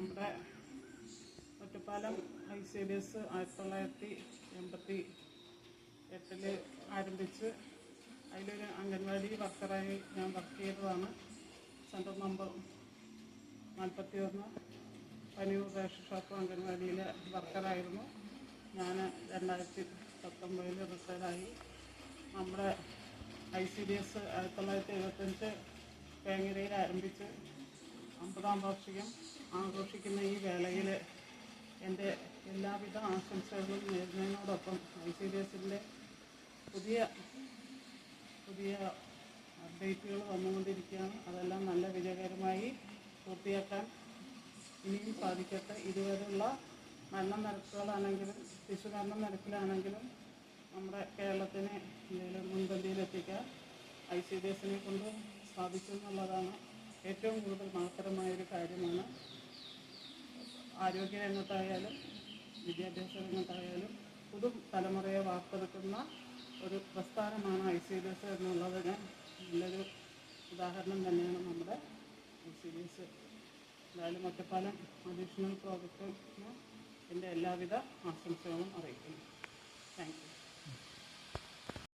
നമ്മുടെ ഒറ്റപ്പാലം ICDS 1988 ആരംഭിച്ച് അതിലൊരു അംഗൻവാടി വർക്കറായി ഞാൻ വർക്ക് ചെയ്തതാണ്. Centre number 41 Paniyur ration shop അംഗൻവാടിയിലെ വർക്കറായിരുന്നു. ഞാൻ 2019 റിട്ടയറായി. നമ്മുടെ ICDS 1975 വേങ്ങരയിൽ ആരംഭിച്ച് 50-ാം വാർഷികം ആഘോഷിക്കുന്ന ഈ വേളയിൽ എൻ്റെ എല്ലാവിധ ആശംസകളും നേരുന്നതിനോടൊപ്പം ICDSൻ്റെ പുതിയ അപ്ഡേറ്റുകൾ വന്നുകൊണ്ടിരിക്കുകയാണ്. അതെല്ലാം നല്ല വിജയകരമായി പൂർത്തിയാക്കാൻ ഇനിയും സാധിക്കട്ടെ. ഇതുവരെയുള്ള മരണനിരക്കുകളാണെങ്കിലും ശിശുമരണ നിരക്കിലാണെങ്കിലും നമ്മുടെ കേരളത്തിനെ മുൻപന്തിയിലെത്തിക്കാൻ ICDSനെ കൊണ്ട് സാധിച്ചു എന്നുള്ളതാണ് ഏറ്റവും കൂടുതൽ മഹത്തരമായൊരു കാര്യമാണ്. ആരോഗ്യരംഗത്തായാലും വിദ്യാഭ്യാസ രംഗത്തായാലും തലമുറയെ വാർത്തെടുക്കുന്ന ഒരു പ്രസ്ഥാനമാണ് ICDS എന്നുള്ളതിന് നല്ലൊരു ഉദാഹരണം തന്നെയാണ് നമ്മുടെ ICDS. എന്തായാലും ഒറ്റപ്പാലം അഡീഷണൽ പ്രോജക്റ്റിന് എൻ്റെ എല്ലാവിധ ആശംസകളും അറിയിക്കുന്നു. Thank you.